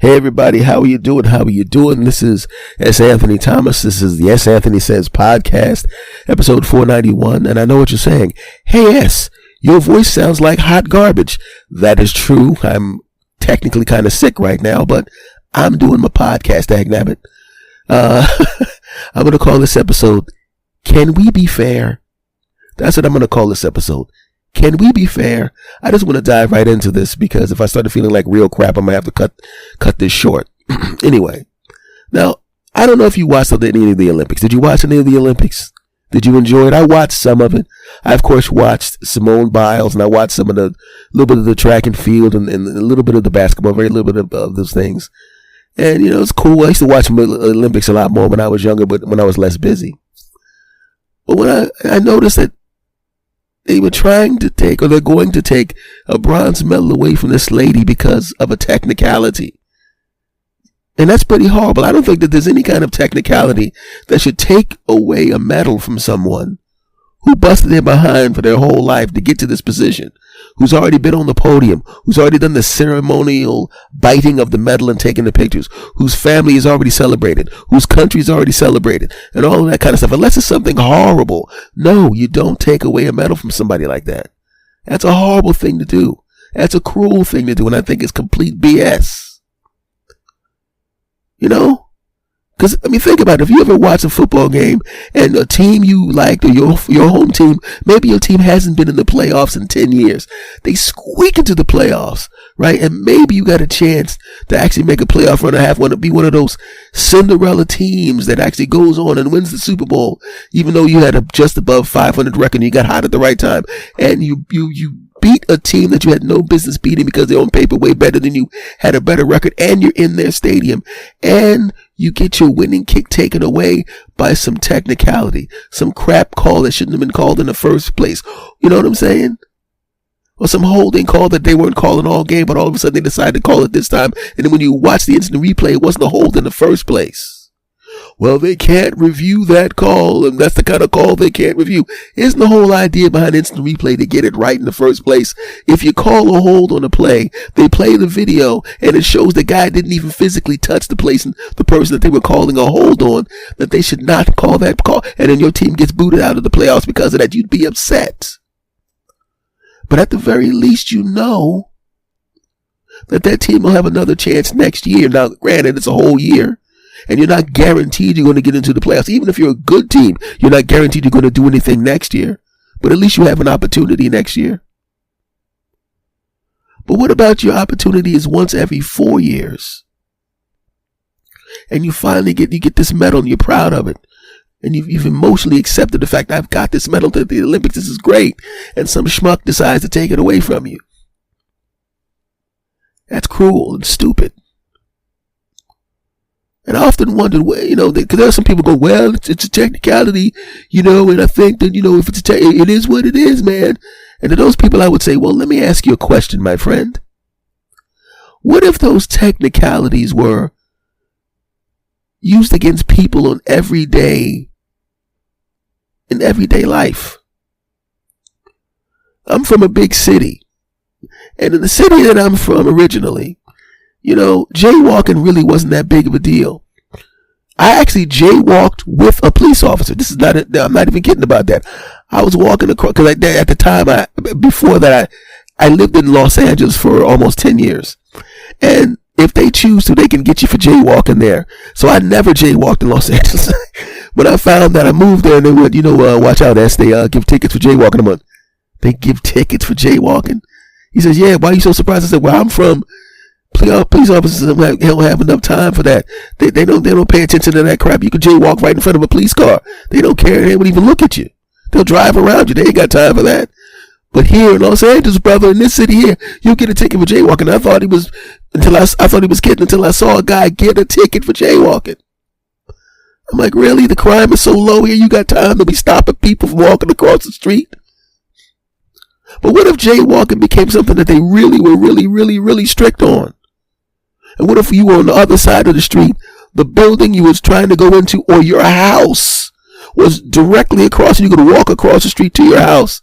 Hey everybody, how are you doing? How are you doing? This is S. Anthony Thomas. This is the S. Anthony Says podcast, episode 491. And I know what you're saying. Hey S, your voice sounds like hot garbage. That is true. I'm technically kind of sick right now, but I'm doing my podcast, dagnabbit. I'm going to call this episode, Can We Be Fair? That's what I'm going to call this episode. Can we be fair? I just want to dive right into this because if I started feeling like real crap, I might have to cut this short. Anyway, now, I don't know if you watched any of the Olympics. Did you watch any of the Olympics? Did you enjoy it? I watched some of it. I, of course, watched Simone Biles, and I watched some of the little bit of the track and field and a little bit of the basketball, very little bit of those things. And, it's cool. I used to watch Olympics a lot more when I was younger, but when I was less busy. But when I noticed that they were trying to take, or they're going to take, a bronze medal away from this lady because of a technicality. And that's pretty horrible. I don't think that there's any kind of technicality that should take away a medal from someone who busted their behind for their whole life to get to this position, who's already been on the podium, who's already done the ceremonial biting of the medal and taking the pictures, whose family is already celebrated, whose country is already celebrated, and all of that kind of stuff. Unless it's something horrible. No, you don't take away a medal from somebody like that. That's a horrible thing to do. That's a cruel thing to do, and I think it's complete BS. Because, think about it. If you ever watch a football game and a team you liked, or your home team, maybe your team hasn't been in the playoffs in 10 years. They squeak into the playoffs, right? And maybe you got a chance to actually make a playoff run or be one of those Cinderella teams that actually goes on and wins the Super Bowl, even though you had a just above 500 record and you got hot at the right time. And you beat a team that you had no business beating because they're on paper way better than you, had a better record, and you're in their stadium, and you get your winning kick taken away by some technicality, some crap call that shouldn't have been called in the first place. You know what I'm saying? Or some holding call that they weren't calling all game, but all of a sudden they decided to call it this time, and then when you watch the instant replay, it wasn't a hold in the first place. Well, they can't review that call, and that's the kind of call they can't review. Isn't the whole idea behind instant replay to get it right in the first place? If you call a hold on a play, they play the video, and it shows the guy didn't even physically touch the place and the person that they were calling a hold on, that they should not call that call, and then your team gets booted out of the playoffs because of that. You'd be upset. But at the very least, you know that team will have another chance next year. Now, granted, it's a whole year. And you're not guaranteed you're going to get into the playoffs. Even if you're a good team, you're not guaranteed you're going to do anything next year. But at least you have an opportunity next year. But what about your opportunity is once every 4 years? And you finally get this medal and you're proud of it. And you've emotionally accepted the fact, I've got this medal to the Olympics. This is great. And some schmuck decides to take it away from you. That's cruel and stupid. And I often wondered, because there are some people go, well, it's a technicality, and I think that, if it is what it is, man. And to those people, I would say, well, let me ask you a question, my friend. What if those technicalities were used against people in everyday life? I'm from a big city. And in the city that I'm from originally, jaywalking really wasn't that big of a deal. I actually jaywalked with a police officer. I'm not even kidding about that. I was walking across, because at the time, before that, I lived in Los Angeles for almost 10 years. And if they choose to, they can get you for jaywalking there. So I never jaywalked in Los Angeles. But I found that I moved there and they went, watch out, S, they give tickets for jaywalking. I'm like, they give tickets for jaywalking? He says, yeah, why are you so surprised? I said, well, I'm from police officers don't have enough time for that. They don't pay attention to that crap. You can jaywalk right in front of a police car. They don't care. They won't even look at you. They'll drive around you. They ain't got time for that. But here in Los Angeles, brother, in this city here, you get a ticket for jaywalking. I thought he was kidding until I saw a guy get a ticket for jaywalking. I'm like, really? The crime is so low here. You got time to be stopping people from walking across the street? But what if jaywalking became something that they really were really strict on? And what if you were on the other side of the street, the building you was trying to go into, or your house was directly across, and you could walk across the street to your house,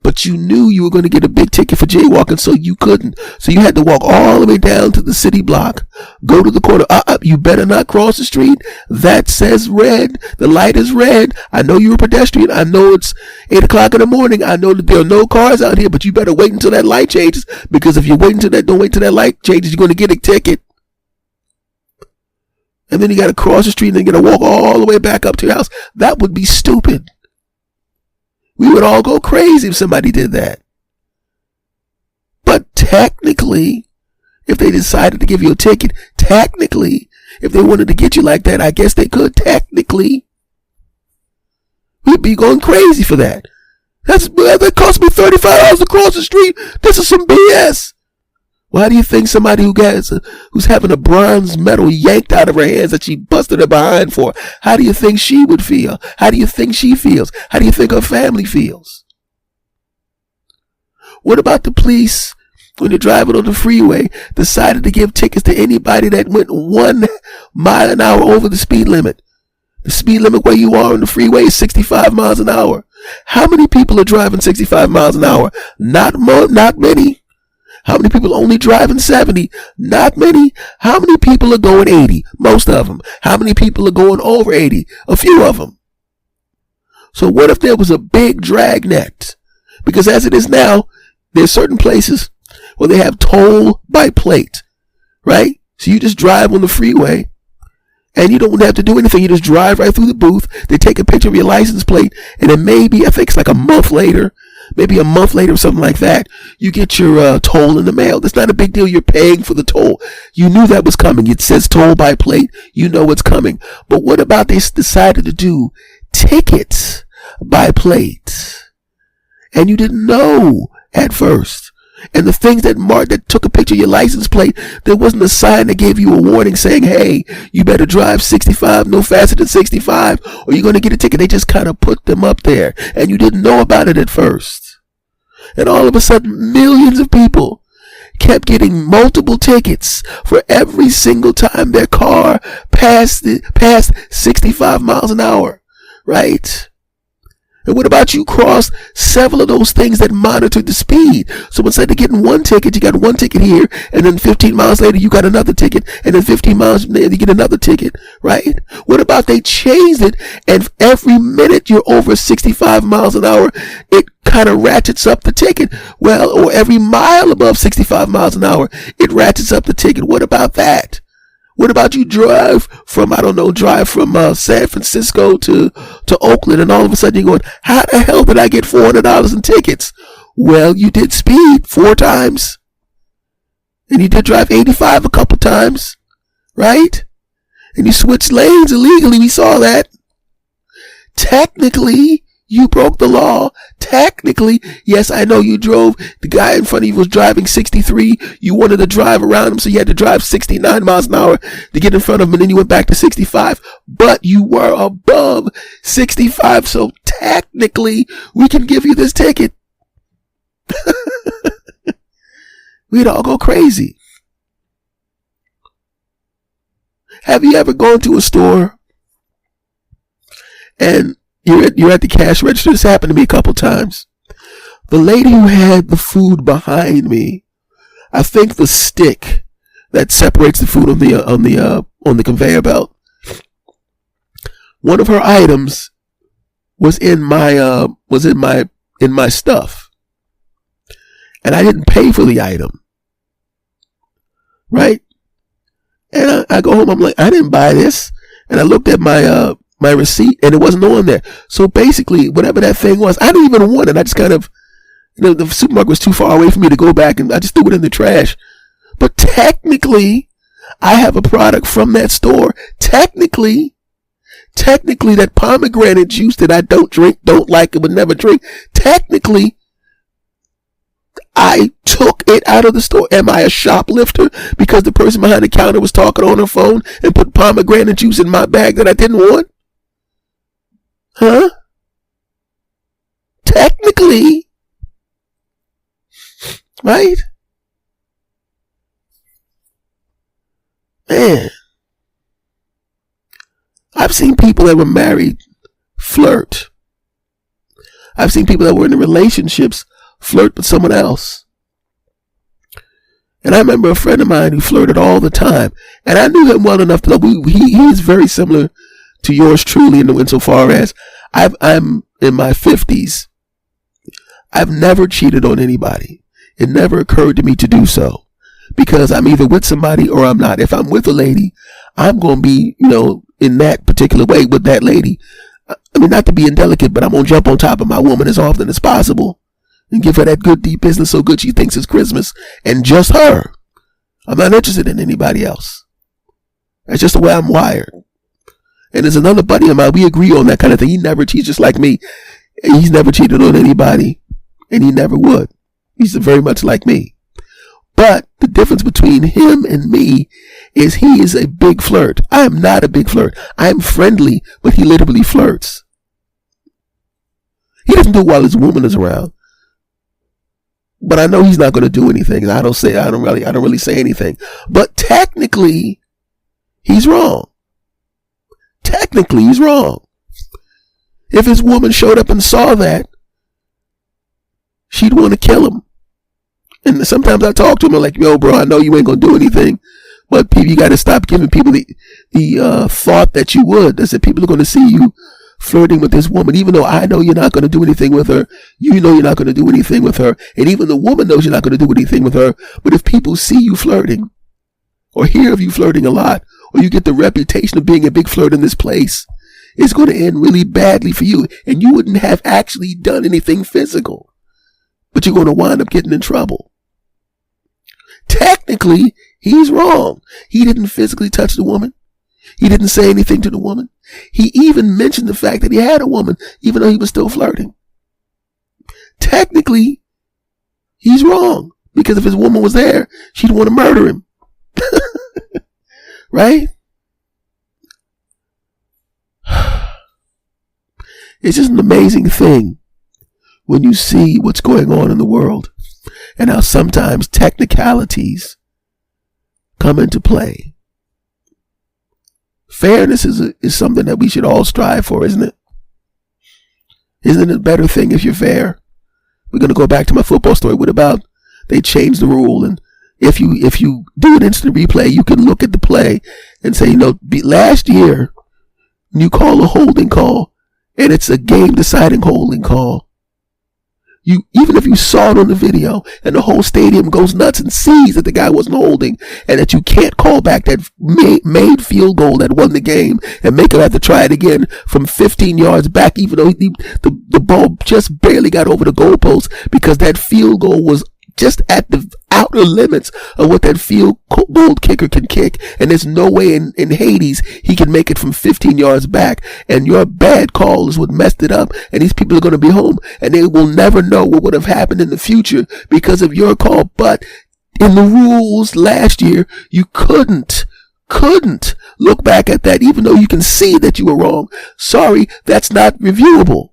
but you knew you were going to get a big ticket for jaywalking, so you couldn't. So you had to walk all the way down to the city block, go to the corner. You better not cross the street. That says red. The light is red. I know you're a pedestrian. I know it's 8 o'clock in the morning. I know that there are no cars out here, but you better wait until that light changes, because if you don't wait until that light changes, you're going to get a ticket. And then you got to cross the street and then you got to walk all the way back up to your house. That would be stupid. We would all go crazy if somebody did that. But technically, if they decided to give you a ticket, technically, if they wanted to get you like that, I guess they could. Technically, we'd be going crazy for that. That cost me $35 to cross the street. This is some BS. Why do you think somebody who's having a bronze medal yanked out of her hands that she busted her behind for, how do you think she would feel? How do you think she feels? How do you think her family feels? What about the police, when you're driving on the freeway, decided to give tickets to anybody that went 1 mile an hour over the speed limit? The speed limit where you are on the freeway is 65 miles an hour. How many people are driving 65 miles an hour? Not many. How many people are only driving 70? Not many. How many people are going 80? Most of them. How many people are going over 80? A few of them. So what if there was a big dragnet? Because as it is now, there's certain places where they have toll by plate, right? So you just drive on the freeway and you don't have to do anything. You just drive right through the booth. They take a picture of your license plate, and then maybe, I think it's like a month later or something like that, you get your toll in the mail. That's not a big deal. You're paying for the toll. You knew that was coming. It says toll by plate. You know it's coming. But what about they decided to do tickets by plate, and you didn't know at first? And the things that took a picture of your license plate, there wasn't a sign that gave you a warning saying, hey, you better drive 65, no faster than 65, or you're going to get a ticket. They just kind of put them up there, and you didn't know about it at first. And all of a sudden, millions of people kept getting multiple tickets for every single time their car passed 65 miles an hour, right? And what about you cross several of those things that monitor the speed? So instead of getting one ticket, you got one ticket here, and then 15 miles later, you got another ticket, and then 15 miles later, you get another ticket, right? What about they changed it, and every minute you're over 65 miles an hour, it kind of ratchets up the ticket? Well, or every mile above 65 miles an hour, it ratchets up the ticket. What about that? What about you drive from San Francisco to Oakland, and all of a sudden you're going, how the hell did I get $400 in tickets? Well, you did speed 4 times. And you did drive 85 a couple times, right? And you switched lanes illegally. We saw that. Technically, you broke the law. Technically, yes, I know you drove. The guy in front of you was driving 63. You wanted to drive around him, so you had to drive 69 miles an hour to get in front of him, and then you went back to 65. But you were above 65, so technically, we can give you this ticket. We'd all go crazy. Have you ever gone to a store and you're at the cash register? This happened to me a couple times. The lady who had the food behind me, I think the stick that separates the food on the conveyor belt, one of her items was in my stuff, and I didn't pay for the item, right? And I go home, I'm like, I didn't buy this, and I looked at my receipt, and it wasn't on there. So basically, whatever that thing was, I didn't even want it. I just kind of, the supermarket was too far away for me to go back, and I just threw it in the trash. But technically, I have a product from that store. Technically, that pomegranate juice that I don't drink, don't like, and would never drink, technically, I took it out of the store. Am I a shoplifter because the person behind the counter was talking on her phone and put pomegranate juice in my bag that I didn't want? Huh? Technically. Right? Man. I've seen people that were married flirt. I've seen people that were in relationships flirt with someone else. And I remember a friend of mine who flirted all the time. And I knew him well enough to know he is very similar to yours truly insofar as I'm in my 50s. I've never cheated on anybody. It never occurred to me to do so. Because I'm either with somebody or I'm not. If I'm with a lady, I'm going to be, in that particular way with that lady. I mean, not to be indelicate, but I'm going to jump on top of my woman as often as possible and give her that good deep business so good she thinks it's Christmas, and just her. I'm not interested in anybody else. That's just the way I'm wired. And there's another buddy of mine, we agree on that kind of thing. He never cheats, just like me. He's never cheated on anybody, and he never would. He's very much like me. But the difference between him and me is he is a big flirt. I am not a big flirt. I am friendly, but he literally flirts. He doesn't do it while his woman is around. But I know he's not going to do anything. I don't really say anything. But technically, he's wrong. Technically, he's wrong. If his woman showed up and saw that, she'd want to kill him. And sometimes I talk to him, I'm like, yo, bro, I know you ain't going to do anything, but people, you got to stop giving people the thought that you would. That said, people are going to see you flirting with this woman, even though I know you're not going to do anything with her. You know you're not going to do anything with her. And even the woman knows you're not going to do anything with her. But if people see you flirting or hear of you flirting a lot, or you get the reputation of being a big flirt in this place, it's going to end really badly for you. And you wouldn't have actually done anything physical, but you're going to wind up getting in trouble. Technically, he's wrong. He didn't physically touch the woman. He didn't say anything to the woman. He even mentioned the fact that he had a woman, even though he was still flirting. Technically, he's wrong. Because if his woman was there, she'd want to murder him. Right? It's just an amazing thing when you see what's going on in the world and how sometimes technicalities come into play. Fairness is something that we should all strive for, isn't it? Isn't it a better thing if you're fair? We're going to go back to my football story. What about they changed the rule, and if you do an instant replay, you can look at the play and say, last year you call a holding call and it's a game deciding holding call. Even if you saw it on the video and the whole stadium goes nuts and sees that the guy wasn't holding and that you can't call back that made field goal that won the game and make him have to try it again from 15 yards back, even though the ball just barely got over the goalpost because that field goal was just at the outer limits of what that field goal kicker can kick, and there's no way in Hades he can make it from 15 yards back, and your bad call is what messed it up, and these people are going to be home and they will never know what would have happened in the future because of your call. But in the rules last year, you couldn't look back at that, even though you can see that you were wrong. Sorry, that's not reviewable.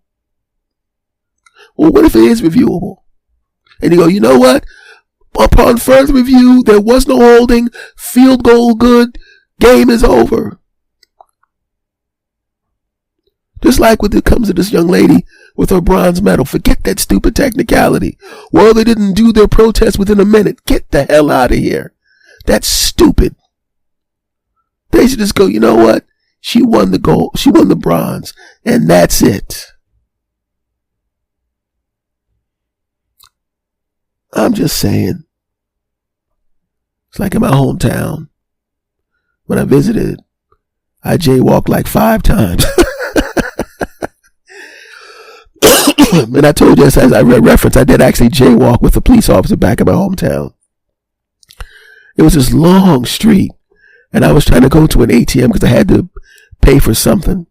Well, what if it is reviewable? And you go, you know what? Upon further review, there was no holding, field goal good, game is over. Just like when it comes to this young lady with her bronze medal, forget that stupid technicality. Well, they didn't do their protest within a minute. Get the hell out of here. That's stupid. They should just go, you know what? She won the gold, she won the bronze, and that's it. I'm just saying. It's like in my hometown. When I visited, I jaywalked like 5 times. And I told you, as I referenced, I did actually jaywalk with a police officer back in my hometown. It was this long street, and I was trying to go to an ATM because I had to pay for something.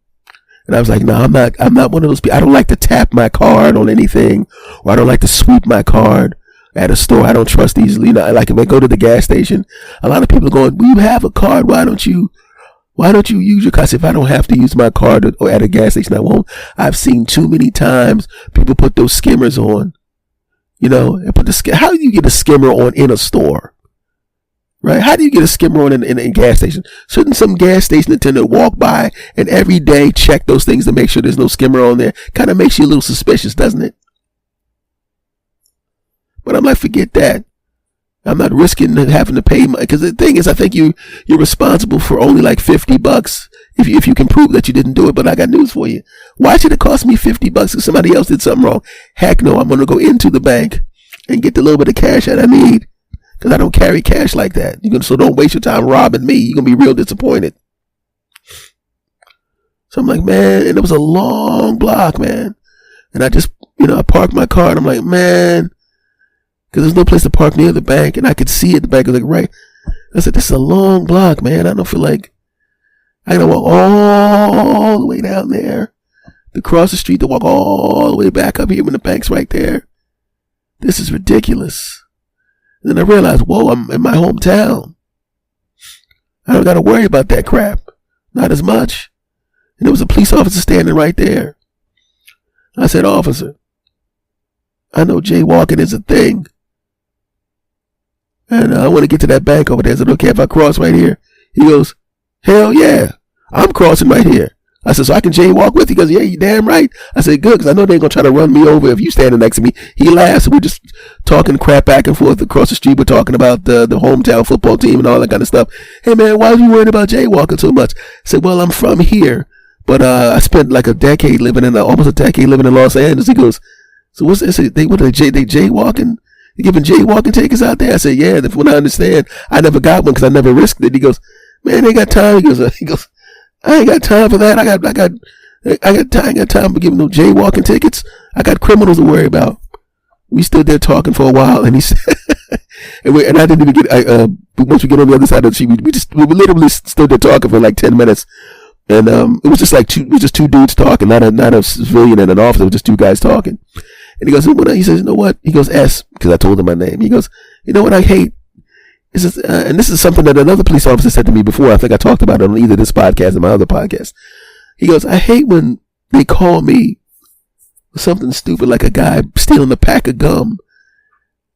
And I was like, no, I'm not one of those people. I don't like to tap my card on anything, or I don't like to sweep my card at a store. I don't trust easily. Like if I go to the gas station, a lot of people are going, well, you have a card. Why don't you use your card? If I don't have to use my card or at a gas station, I won't. I've seen too many times people put those skimmers on, and put how do you get a skimmer on in a store? Right? How do you get a skimmer on in a gas station? Shouldn't some gas station attendant walk by and every day check those things to make sure there's no skimmer on there? Kind of makes you a little suspicious, doesn't it? But I'm like, forget that. I'm not risking having to pay money, because the thing is, I think you're responsible for only like $50 if you can prove that you didn't do it. But I got news for you. Why should it cost me $50 if somebody else did something wrong? Heck no, I'm going to go into the bank and get the little bit of cash that I need. Because I don't carry cash like that. So don't waste your time robbing me. You're going to be real disappointed. So I'm like, man, and it was a long block, man. And I just, I parked my car and I'm like, man, because there's no place to park near the bank. And I could see it. The bank was like, right. I said, this is a long block, man. I don't feel like I got to walk all the way down there to cross the street to walk all the way back up here when the bank's right there. This is ridiculous. And then I realized, whoa, I'm in my hometown. I don't got to worry about that crap. Not as much. And there was a police officer standing right there. I said, officer, I know jaywalking is a thing. And I want to get to that bank over there. Is it okay if I cross right here? He goes, hell yeah, I'm crossing right here. I said, so I can jaywalk with you? He goes, yeah, you damn right. I said, good, because I know they ain't going to try to run me over if you standing next to me. He laughs. We're just talking crap back and forth across the street. We're talking about the hometown football team and all that kind of stuff. Hey, man, why are you worried about jaywalking so much? I said, well, I'm from here, but I spent like almost a decade living in Los Angeles. He goes, so what's this? They jaywalking? They giving jaywalking tickets out there? I said, yeah, that's what I understand. I never got one because I never risked it. He goes, man, they got time. He goes, I ain't got time for that. I ain't got time for giving no jaywalking tickets. I got criminals to worry about. We stood there talking for a while, and he said, and I didn't even get. Once we get on the other side of the street, we literally stood there talking for like 10 minutes, and it was just two dudes talking, not a civilian and an officer. It was just two guys talking. And he goes, he says, you know what? He goes, S, because I told him my name. He goes, you know what I hate? And this is something that another police officer said to me before. I think I talked about it on either this podcast or my other podcast. He goes, I hate when they call me for something stupid like a guy stealing a pack of gum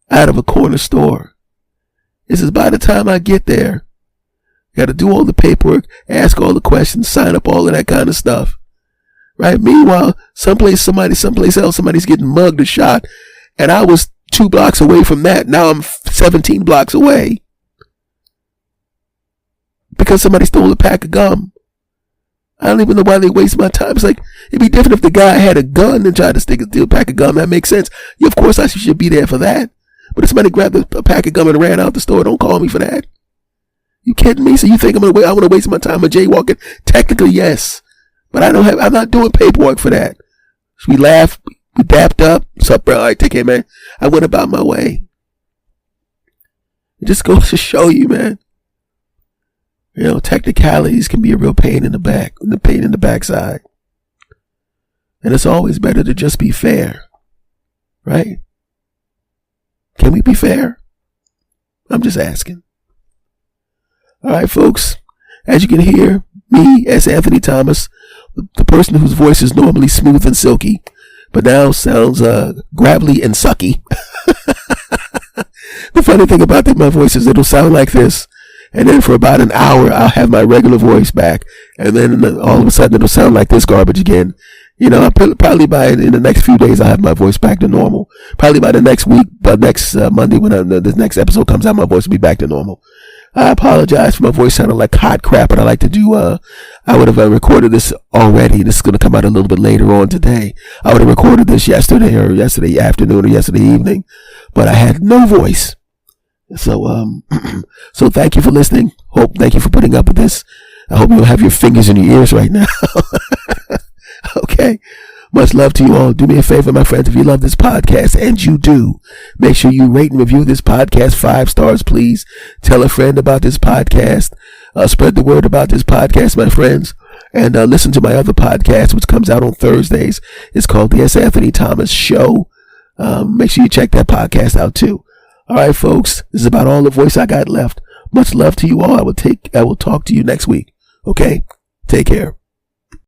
out of a corner store. He says, by the time I get there, got to do all the paperwork, ask all the questions, sign up all of that kind of stuff. Right? Meanwhile, someplace else, somebody's getting mugged or shot, and I was 2 blocks away from that. Now I'm 17 blocks away because somebody stole a pack of gum. I don't even know why they waste my time. It's like, it'd be different if the guy had a gun and tried to steal a pack of gum. That makes sense. Yeah, of course I should be there for that. But if somebody grabbed a pack of gum and ran out the store, don't call me for that. You kidding me? So you think I want to waste my time on jaywalking? Technically, yes. But I'm not doing paperwork for that. So we laughed, we dapped up. What's up, bro? All right, take care, man. I went about my way. It just goes to show you, man. Technicalities can be a real pain in the back, the pain in the backside. And it's always better to just be fair. Right? Can we be fair? I'm just asking. All right, folks. As you can hear, me, S. Anthony Thomas, the person whose voice is normally smooth and silky, but now sounds gravelly and sucky. The funny thing about my voice is it'll sound like this, and then for about an hour I'll have my regular voice back, and then all of a sudden it'll sound like this garbage again. Probably in the next few days I'll have my voice back to normal. Probably by the next week, next Monday when the next episode comes out, my voice will be back to normal. I apologize for my voice sounding like hot crap, but I like to do, I would have recorded this already. This is going to come out a little bit later on today. I would have recorded this yesterday afternoon or yesterday evening, but I had no voice. So, so thank you for listening. Thank you for putting up with this. I hope you'll have your fingers in your ears right now. Okay. Much love to you all. Do me a favor, my friends. If you love this podcast, and you do, make sure you rate and review this podcast 5 stars, please. Tell a friend about this podcast. Spread the word about this podcast, my friends. And listen to my other podcast, which comes out on Thursdays. It's called The S. Anthony Thomas Show. Make sure you check that podcast out, too. All right, folks. This is about all the voice I got left. Much love to you all. I will talk to you next week. Okay? Take care.